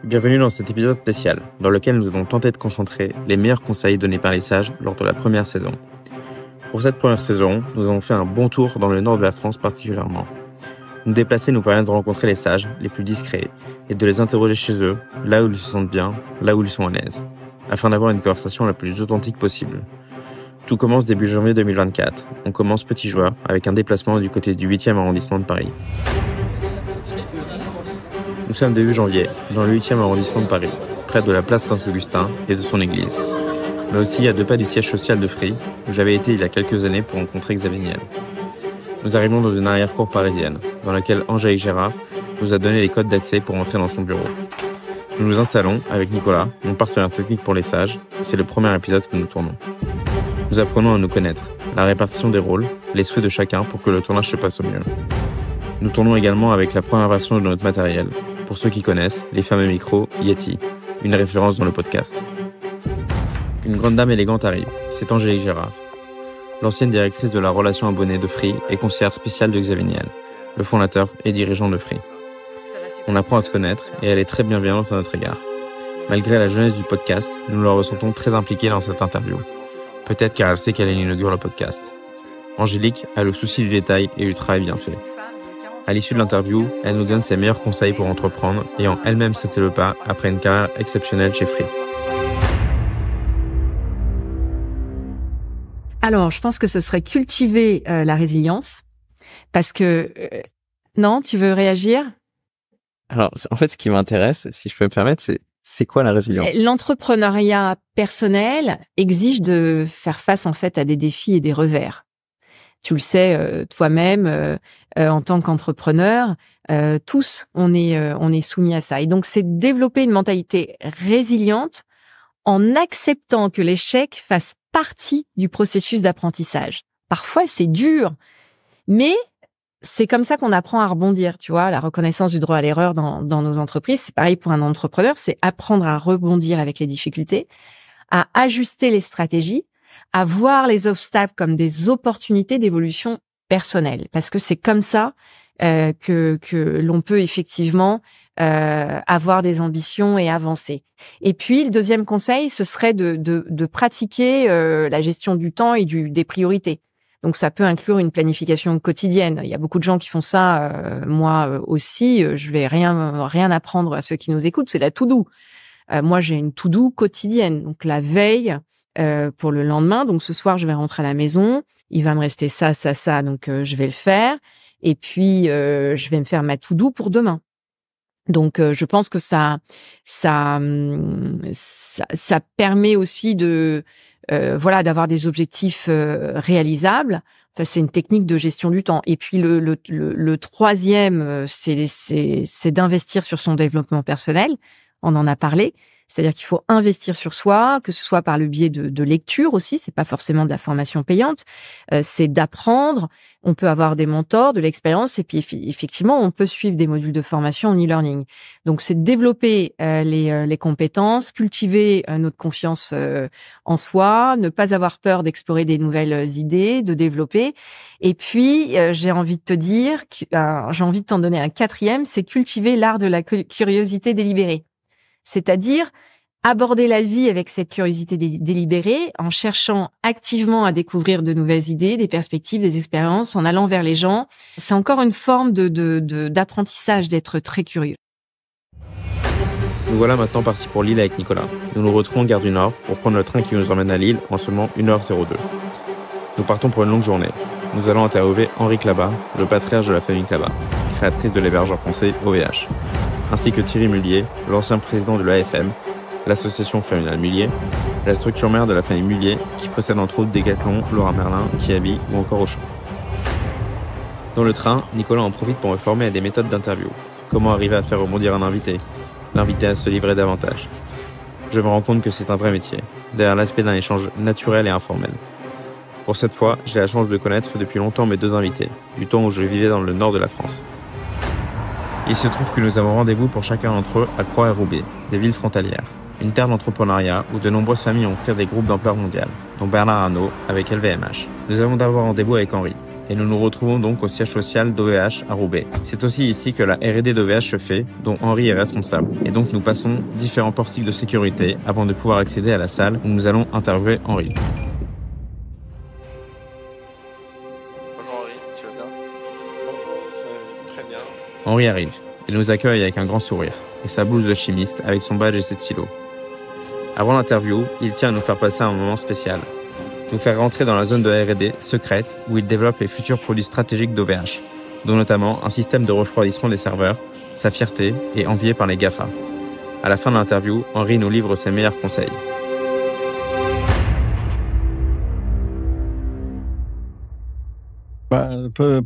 Bienvenue dans cet épisode spécial, dans lequel nous allons tenter de concentrer les meilleurs conseils donnés par les sages lors de la première saison. Pour cette première saison, nous avons fait un bon tour dans le nord de la France particulièrement. Nous déplacer nous permet de rencontrer les sages les plus discrets et de les interroger chez eux, là où ils se sentent bien, là où ils sont à l'aise, afin d'avoir une conversation la plus authentique possible. Tout commence début janvier 2024. On commence petit joueur avec un déplacement du côté du 8e arrondissement de Paris. Nous sommes début janvier, dans le 8e arrondissement de Paris, près de la place Saint-Augustin et de son église. Mais aussi à 2 pas du siège social de Free, où j'avais été il y a quelques années pour rencontrer Xavier Niel. Nous arrivons dans une arrière-cour parisienne, dans laquelle Angélique Gérard nous a donné les codes d'accès pour entrer dans son bureau. Nous nous installons avec Nicolas, mon partenaire technique pour les sages. C'est le premier épisode que nous tournons. Nous apprenons à nous connaître, la répartition des rôles, les souhaits de chacun pour que le tournage se passe au mieux. Nous tournons également avec la première version de notre matériel, pour ceux qui connaissent, les fameux micros Yeti, une référence dans le podcast. Une grande dame élégante arrive, c'est Angélique Gérard, l'ancienne directrice de la relation abonnée de Free et conseillère spéciale de Xavier Niel, le fondateur et dirigeant de Free. On apprend à se connaître et elle est très bienveillante à notre égard. Malgré la jeunesse du podcast, nous la ressentons très impliquée dans cette interview. Peut-être car elle sait qu'elle inaugure le podcast. Angélique a le souci du détail et du travail bien fait. À l'issue de l'interview, elle nous donne ses meilleurs conseils pour entreprendre et en elle-même sauter le pas après une carrière exceptionnelle chez Free. Alors, je pense que ce serait cultiver la résilience parce que... non, tu veux réagir ? Alors, en fait, ce qui m'intéresse, si je peux me permettre, c'est quoi la résilience ? L'entrepreneuriat personnel exige de faire face en fait à des défis et des revers. Tu le sais toi-même, en tant qu'entrepreneur, tous on est soumis à ça. Et donc c'est développer une mentalité résiliente en acceptant que l'échec fasse partie du processus d'apprentissage. Parfois c'est dur, mais c'est comme ça qu'on apprend à rebondir. Tu vois, la reconnaissance du droit à l'erreur dans nos entreprises, c'est pareil pour un entrepreneur, c'est apprendre à rebondir avec les difficultés, à ajuster les stratégies, à voir les obstacles comme des opportunités d'évolution personnelle, parce que c'est comme ça que l'on peut effectivement avoir des ambitions et avancer. Et puis le deuxième conseil, ce serait de pratiquer la gestion du temps et des priorités. Donc ça peut inclure une planification quotidienne. Il y a beaucoup de gens qui font ça, moi aussi. Je vais rien apprendre à ceux qui nous écoutent. C'est la to-do. Moi j'ai une to-do quotidienne, donc la veille. Pour le lendemain. Donc ce soir, je vais rentrer à la maison. Il va me rester ça, donc je vais le faire. Et puis je vais me faire ma to-do pour demain. Donc je pense que ça permet aussi de d'avoir des objectifs réalisables. Enfin, c'est une technique de gestion du temps. Et puis le troisième, c'est d'investir sur son développement personnel. On en a parlé. C'est-à-dire qu'il faut investir sur soi, que ce soit par le biais de lecture aussi, c'est pas forcément de la formation payante, c'est d'apprendre, on peut avoir des mentors, de l'expérience, et puis effectivement, on peut suivre des modules de formation en e-learning. Donc, c'est de développer les compétences, cultiver notre confiance en soi, ne pas avoir peur d'explorer des nouvelles idées, de développer. Et puis, j'ai envie de te dire, j'ai envie de t'en donner un quatrième, c'est cultiver l'art de la curiosité délibérée. C'est-à-dire aborder la vie avec cette curiosité délibérée, en cherchant activement à découvrir de nouvelles idées, des perspectives, des expériences, en allant vers les gens. C'est encore une forme d'apprentissage, d'être très curieux. Nous voilà maintenant partis pour Lille avec Nicolas. Nous nous retrouvons gare du Nord pour prendre le train qui nous emmène à Lille en seulement 1h02. Nous partons pour une longue journée. Nous allons interviewer Henri Clabat, le patriarche de la famille Clabat, créatrice de l'hébergeur français OVH. Ainsi que Thierry Mullier, l'ancien président de l'AFM, l'association familiale Mullier, la structure mère de la famille Mullier, qui possède entre autres Decathlon, Leroy Merlin, Kiabi ou encore Auchan. Dans le train, Nicolas en profite pour me former à des méthodes d'interview. Comment arriver à faire rebondir un invité, l'inviter à se livrer davantage. Je me rends compte que c'est un vrai métier, derrière l'aspect d'un échange naturel et informel. Pour cette fois, j'ai la chance de connaître depuis longtemps mes deux invités, du temps où je vivais dans le nord de la France. Il se trouve que nous avons rendez-vous pour chacun d'entre eux à Croix et Roubaix, des villes frontalières. Une terre d'entrepreneuriat où de nombreuses familles ont créé des groupes d'ampleur mondiale, dont Bernard Arnault avec LVMH. Nous avons d'abord rendez-vous avec Henri. et nous nous retrouvons donc au siège social d'OVH à Roubaix. C'est aussi ici que la R&D d'OVH se fait, dont Henri est responsable. Et donc nous passons différents portiques de sécurité avant de pouvoir accéder à la salle où nous allons interviewer Henri. Bonjour Henri, tu vas bien? Bonjour, très bien. Henri arrive. Il nous accueille avec un grand sourire et sa blouse de chimiste avec son badge et ses stylos. Avant l'interview, il tient à nous faire passer un moment spécial. Nous faire rentrer dans la zone de R&D secrète où il développe les futurs produits stratégiques d'OVH, dont notamment un système de refroidissement des serveurs, sa fierté et envié par les GAFA. À la fin de l'interview, Henri nous livre ses meilleurs conseils.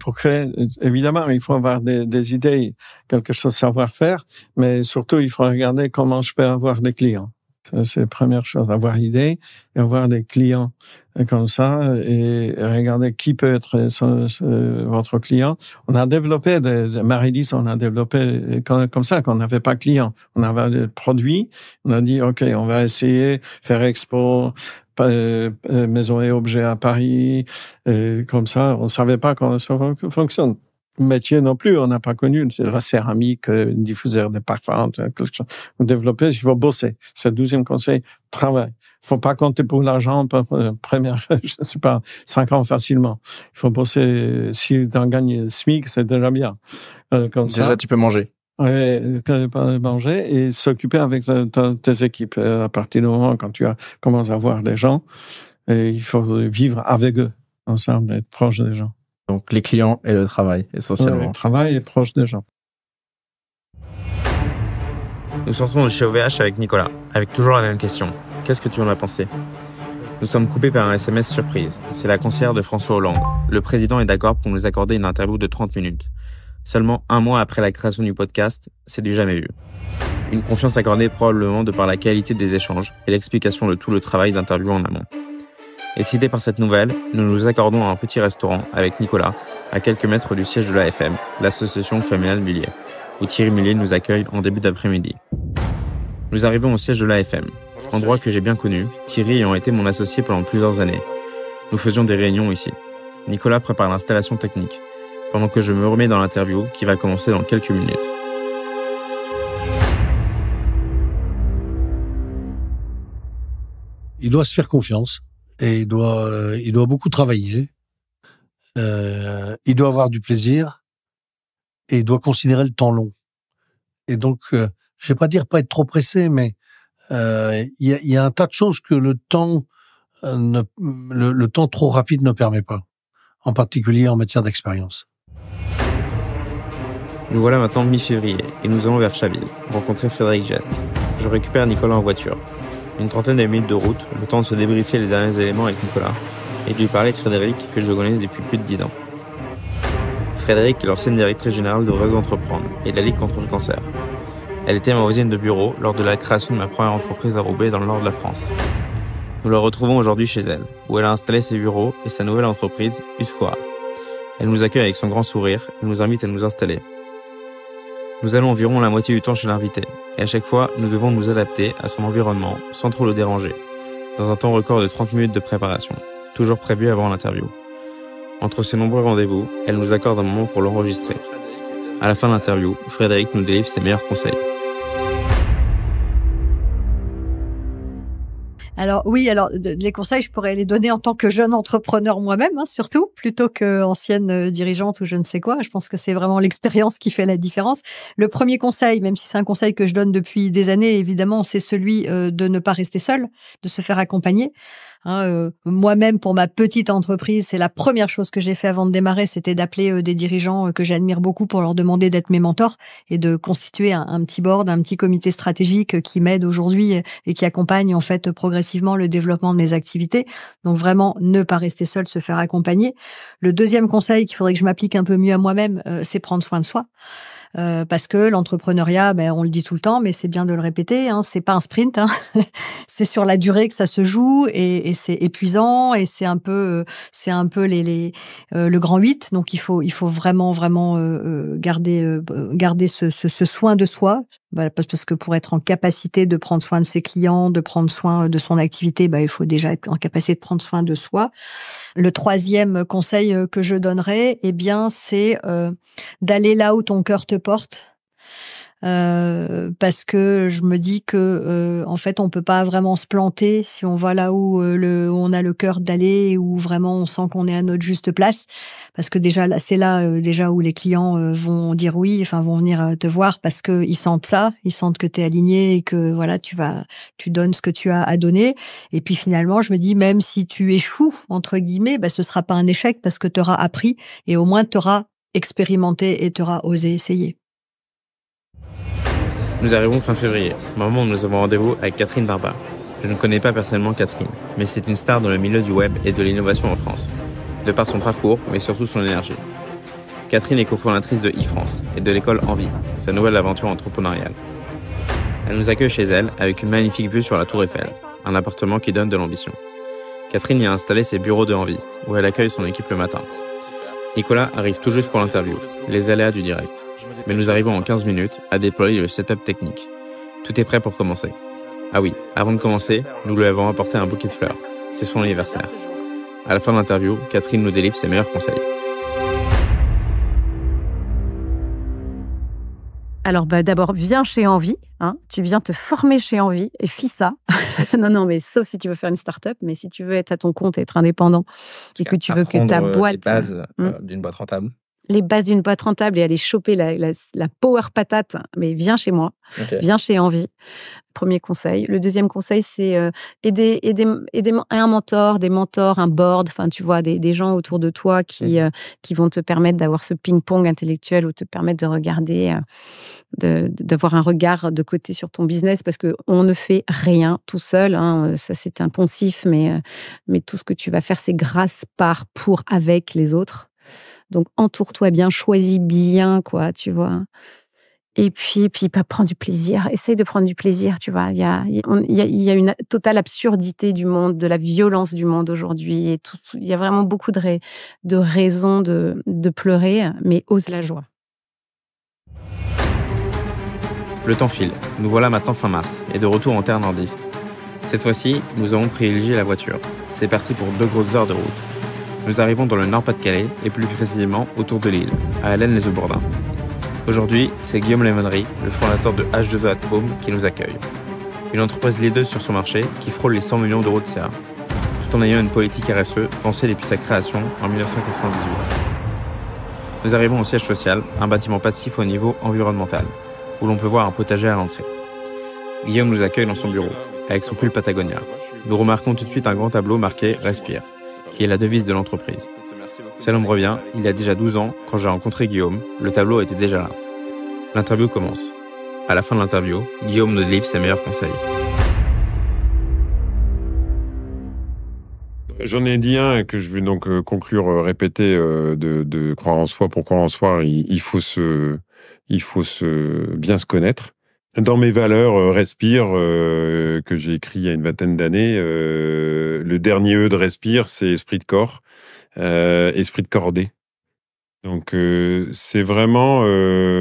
Pour créer, évidemment, il faut avoir des idées, quelque chose à savoir faire, mais surtout, il faut regarder comment je peux avoir des clients. Ça, c'est la première chose, avoir idée et avoir des clients comme ça et regarder qui peut être votre client. On a développé Marie-Lise, on a développé comme ça, qu'on n'avait pas de clients. On avait des produits, on a dit, OK, on va essayer faire expo, maison et objets à Paris, comme ça, on savait pas comment ça fonctionne. Métier non plus, on n'a pas connu, c'est la céramique, diffuseur de parfums, quelque chose. Développer, il faut bosser. C'est le 12e conseil, travail. Il faut pas compter pour l'argent, première, je sais pas, 5 ans facilement. Il faut bosser, si tu en gagnes SMIC, c'est déjà bien. Comme déjà, ça. tu peux manger. Oui, manger et s'occuper avec tes équipes. À partir du moment quand tu commences à voir des gens, et il faut vivre avec eux, ensemble, être proche des gens. Donc, les clients et le travail, essentiellement. Le travail est proche des gens. Nous sortons de chez OVH avec Nicolas, avec toujours la même question. Qu'est-ce que tu en as pensé? Nous sommes coupés par un SMS surprise. C'est la conseillère de François Hollande. Le président est d'accord pour nous accorder une interview de 30 minutes. Seulement un mois après la création du podcast, c'est du jamais vu. Une confiance accordée probablement de par la qualité des échanges et l'explication de tout le travail d'interview en amont. Excités par cette nouvelle, nous nous accordons à un petit restaurant avec Nicolas, à quelques mètres du siège de l'AFM, l'association familiale Mullier, où Thierry Mullier nous accueille en début d'après-midi. Nous arrivons au siège de l'AFM, endroit que j'ai bien connu, Thierry ayant été mon associé pendant plusieurs années. Nous faisions des réunions ici. Nicolas prépare l'installation technique, pendant que je me remets dans l'interview qui va commencer dans quelques minutes. Il doit se faire confiance et il doit beaucoup travailler. Il doit avoir du plaisir et il doit considérer le temps long. Et donc, je vais pas dire pas être trop pressé, mais il y a un tas de choses que le temps trop rapide ne permet pas, en particulier en matière d'expérience. Nous voilà maintenant mi-février et nous allons vers Chaville, rencontrer Frédéric Gesque. Je récupère Nicolas en voiture. Une trentaine de minutes de route, le temps de se débriefer les derniers éléments avec Nicolas et de lui parler de Frédéric que je connais depuis plus de 10 ans. Frédéric est l'ancienne directrice générale de Réseau Entreprendre et de la Ligue contre le cancer. Elle était ma voisine de bureau lors de la création de ma première entreprise à Roubaix dans le nord de la France. Nous la retrouvons aujourd'hui chez elle, où elle a installé ses bureaux et sa nouvelle entreprise, Usquara. Elle nous accueille avec son grand sourire et nous invite à nous installer. Nous allons environ la moitié du temps chez l'invité, et à chaque fois, nous devons nous adapter à son environnement sans trop le déranger, dans un temps record de 30 minutes de préparation, toujours prévu avant l'interview. Entre ces nombreux rendez-vous, elle nous accorde un moment pour l'enregistrer. À la fin de l'interview, Frédéric nous délivre ses meilleurs conseils. Alors oui, les conseils, je pourrais les donner en tant que jeune entrepreneur moi-même, surtout, plutôt qu'ancienne dirigeante ou je ne sais quoi. Je pense que c'est vraiment l'expérience qui fait la différence. Le premier conseil, même si c'est un conseil que je donne depuis des années, évidemment, c'est celui de ne pas rester seul, de se faire accompagner. Moi-même, pour ma petite entreprise, c'est la première chose que j'ai fait avant de démarrer, c'était d'appeler des dirigeants que j'admire beaucoup pour leur demander d'être mes mentors et de constituer un petit board, un petit comité stratégique qui m'aide aujourd'hui et qui accompagne en fait progressivement le développement de mes activités. Donc vraiment, ne pas rester seul, se faire accompagner. Le deuxième conseil qu'il faudrait que je m'applique un peu mieux à moi-même, c'est prendre soin de soi. Parce que l'entrepreneuriat, on le dit tout le temps, mais c'est bien de le répéter, c'est pas un sprint, c'est sur la durée que ça se joue et c'est épuisant et c'est un peu le grand 8. Donc il faut vraiment garder ce soin de soi. Parce que pour être en capacité de prendre soin de ses clients, de prendre soin de son activité, il faut déjà être en capacité de prendre soin de soi. Le troisième conseil que je donnerais, c'est d'aller là où ton cœur te porte. Parce que je me dis que en fait on peut pas vraiment se planter si on va là où on a le cœur d'aller, où vraiment on sent qu'on est à notre juste place, parce que déjà là c'est là déjà où les clients vont dire oui, enfin vont venir te voir parce que ils sentent ça, ils sentent que tu es aligné et que voilà tu donnes ce que tu as à donner. Et puis finalement je me dis, même si tu échoues entre guillemets, ce sera pas un échec parce que tu auras appris et au moins tu auras expérimenté et tu auras osé essayer. Nous arrivons fin février, moment où nous avons rendez-vous avec Catherine Barba. Je ne connais pas personnellement Catherine, mais c'est une star dans le milieu du web et de l'innovation en France, de par son parcours, mais surtout son énergie. Catherine est cofondatrice de e-France et de l'école Envie, sa nouvelle aventure entrepreneuriale. Elle nous accueille chez elle avec une magnifique vue sur la Tour Eiffel, un appartement qui donne de l'ambition. Catherine y a installé ses bureaux de Envie, où elle accueille son équipe le matin. Nicolas arrive tout juste pour l'interview, les aléas du direct. Mais nous arrivons en 15 minutes à déployer le setup technique. Tout est prêt pour commencer. Ah oui, avant de commencer, nous lui avons apporté un bouquet de fleurs. C'est son anniversaire. À la fin de l'interview, Catherine nous délivre ses meilleurs conseils. Alors, d'abord, viens chez Envie. Tu viens te former chez Envie et fis ça. Non, mais sauf si tu veux faire une start-up, mais si tu veux être à ton compte, être indépendant, et que tu veux que ta boîte... les bases d'une boîte rentable. Les bases d'une boîte rentable et aller choper la power patate, mais viens chez moi, viens chez Envie. Premier conseil. Le deuxième conseil, c'est aider un mentor, des mentors, un board, enfin tu vois, des gens autour de toi qui vont te permettre d'avoir ce ping-pong intellectuel ou te permettre de regarder, d'avoir un regard de côté sur ton business, parce qu'on ne fait rien tout seul. Ça, c'est un poncif, mais tout ce que tu vas faire, c'est grâce, par, pour, avec les autres. Donc, entoure-toi bien, choisis bien, quoi, tu vois. Et puis prends du plaisir. Essaye de prendre du plaisir, tu vois. Il y a une totale absurdité du monde, de la violence du monde aujourd'hui. Et il y a vraiment beaucoup de raisons de pleurer, mais ose la joie. Le temps file. Nous voilà maintenant fin mars et de retour en terre nordiste. Cette fois-ci, nous avons privilégié la voiture. C'est parti pour 2 grosses heures de route. Nous arrivons dans le Nord-Pas-de-Calais et plus précisément autour de Lille, à Hélène-les-Eaux-Bourdins. Aujourd'hui, c'est Guillaume Lemonnery, le fondateur de H2O at Home, qui nous accueille. Une entreprise leader sur son marché qui frôle les 100 millions d'euros de CA, tout en ayant une politique RSE pensée depuis sa création en 1998. Nous arrivons au siège social, un bâtiment passif au niveau environnemental, où l'on peut voir un potager à l'entrée. Guillaume nous accueille dans son bureau, avec son pull Patagonia. Nous remarquons tout de suite un grand tableau marqué « Respire », qui est la devise de l'entreprise. Cela me revient, il y a déjà 12 ans, quand j'ai rencontré Guillaume, le tableau était déjà là. L'interview commence. À la fin de l'interview, Guillaume nous délivre ses meilleurs conseils. J'en ai dit un que je vais donc conclure, répéter, de croire en soi. Pour croire en soi, il faut bien se connaître. Dans mes valeurs, Respire, que j'ai écrit il y a une vingtaine d'années, le dernier E de Respire, c'est esprit de corps, esprit de cordée. Donc, c'est vraiment,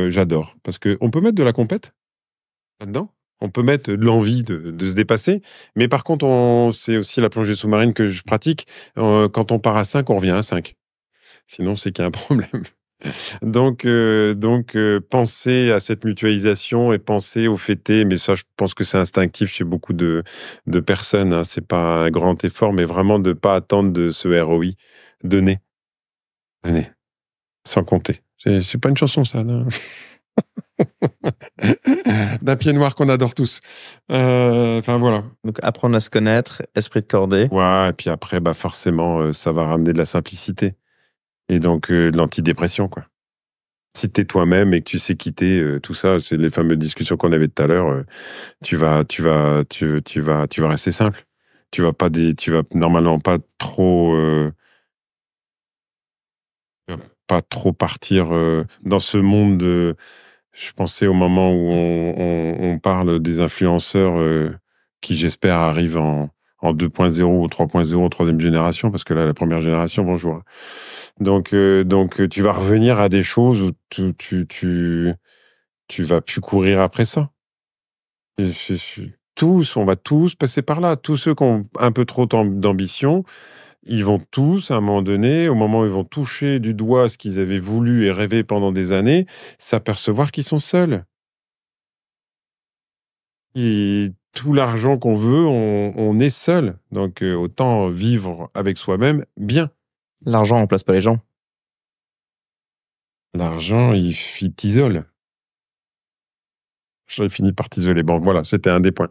j'adore. Parce qu'on peut mettre de la compète là-dedans. On peut mettre de l'envie de se dépasser. Mais par contre, c'est aussi la plongée sous-marine que je pratique. Quand on part à 5, on revient à 5. Sinon, c'est qu'il y a un problème. Donc, penser à cette mutualisation et penser au fêter, mais ça, je pense que c'est instinctif chez beaucoup de personnes. Hein. C'est pas un grand effort, mais vraiment de pas attendre de ce ROI. Donner. Sans compter. C'est pas une chanson, ça, là. D'un pied noir qu'on adore tous. Enfin, voilà. Donc, apprendre à se connaître, esprit de cordée. Ouais, et puis après, forcément, ça va ramener de la simplicité. Et donc, de l'antidépression, quoi. Si t'es toi-même et que tu sais quitter tout ça, c'est les fameuses discussions qu'on avait tout à l'heure, tu vas rester simple. Tu vas normalement pas trop partir dans ce monde. Je pensais au moment où on parle des influenceurs qui, j'espère, arrivent en en 2.0 ou 3.0, troisième génération, parce que là, la première génération, bonjour. Donc, tu vas revenir à des choses où tu vas plus courir après ça. On va tous passer par là. Tous ceux qui ont un peu trop d'ambition, ils vont tous, à un moment donné, au moment où ils vont toucher du doigt ce qu'ils avaient voulu et rêvé pendant des années, s'apercevoir qu'ils sont seuls. Et tout l'argent qu'on veut, on est seul. Donc, autant vivre avec soi-même bien. L'argent remplace pas les gens. L'argent, il t'isole. J'ai fini par t'isoler. Bon, voilà, c'était un des points.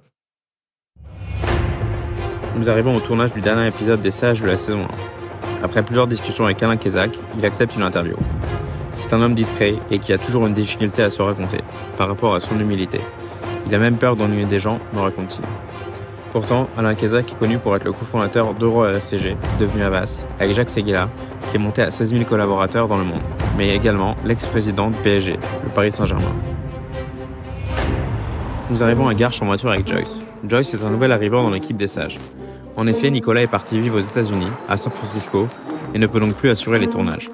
Nous arrivons au tournage du dernier épisode des Sages de la saison 1. Après plusieurs discussions avec Alain Kézac, il accepte une interview. C'est un homme discret et qui a toujours une difficulté à se raconter, par rapport à son humilité. Il a même peur d'ennuyer des gens, me raconte-t-il. Pourtant, Alain Kézac est connu pour être le cofondateur d'EuroRSCG, devenu Havas, avec Jacques Séguéla, qui est monté à 16 000 collaborateurs dans le monde, mais également l'ex-président de PSG, le Paris Saint-Germain. Nous arrivons à Garches en voiture avec Joyce. Joyce est un nouvel arrivant dans l'équipe des Sages. En effet, Nicolas est parti vivre aux États-Unis, à San Francisco, et ne peut donc plus assurer les tournages.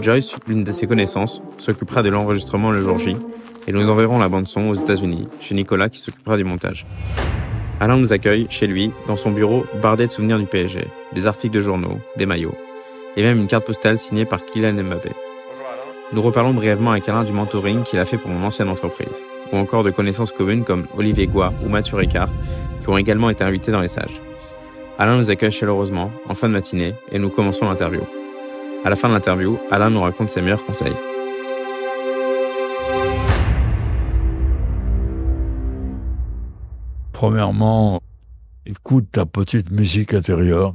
Joyce, l'une de ses connaissances, s'occupera de l'enregistrement le jour J, et nous enverrons la bande-son aux États-Unis, chez Nicolas qui s'occupera du montage. Alain nous accueille chez lui, dans son bureau bardé de souvenirs du PSG, des articles de journaux, des maillots, et même une carte postale signée par Kylian Mbappé. Nous reparlons brièvement avec Alain du mentoring qu'il a fait pour mon ancienne entreprise, ou encore de connaissances communes comme Olivier Goua ou Mathieu Ricard, qui ont également été invités dans les Sages. Alain nous accueille chaleureusement, en fin de matinée, et nous commençons l'interview. À la fin de l'interview, Alain nous raconte ses meilleurs conseils. Premièrement, écoute ta petite musique intérieure.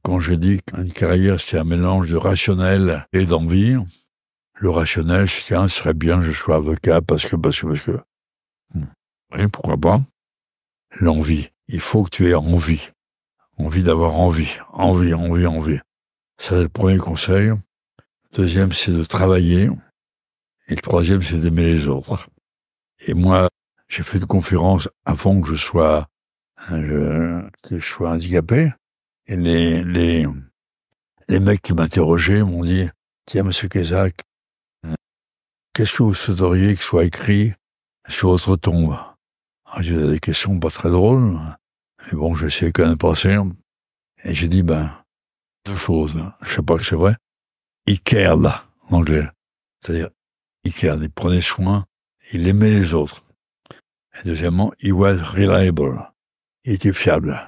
Quand j'ai dit qu'une carrière, c'est un mélange de rationnel et d'envie, le rationnel, ce serait bien que je sois avocat parce que. Oui, pourquoi pas. L'envie. Il faut que tu aies envie. Envie d'avoir envie. Envie. Ça, c'est le premier conseil. Le deuxième, c'est de travailler. Et le troisième, c'est d'aimer les autres. Et moi, j'ai fait de conférences avant que je sois handicapé. Et les mecs qui m'interrogeaient m'ont dit, tiens, monsieur Kézac, qu'est-ce que vous souhaiteriez que soit écrit sur votre tombe? Alors, j'ai des questions pas très drôles, mais bon, j'ai essayé quand même de penser. Et j'ai dit, deux choses. Je sais pas que c'est vrai. He cared, en anglais. C'est-à-dire, he cared, il prenait soin, il aimait les autres. Et deuxièmement, he was reliable. Il était fiable.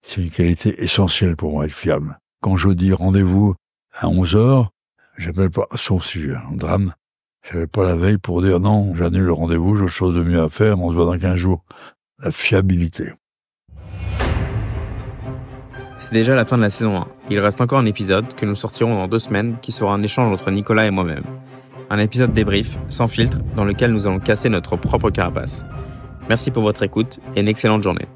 C'est une qualité essentielle pour moi, être fiable. Quand je dis rendez-vous à 11h, j'appelle pas son sujet, un drame. J'appelle pas la veille pour dire non, j'annule le rendez-vous, j'ai autre chose de mieux à faire, on se voit dans 15 jours. La fiabilité. C'est déjà la fin de la saison 1. Il reste encore un épisode que nous sortirons dans 2 semaines qui sera un échange entre Nicolas et moi-même. Un épisode débrief, sans filtre, dans lequel nous allons casser notre propre carapace. Merci pour votre écoute et une excellente journée.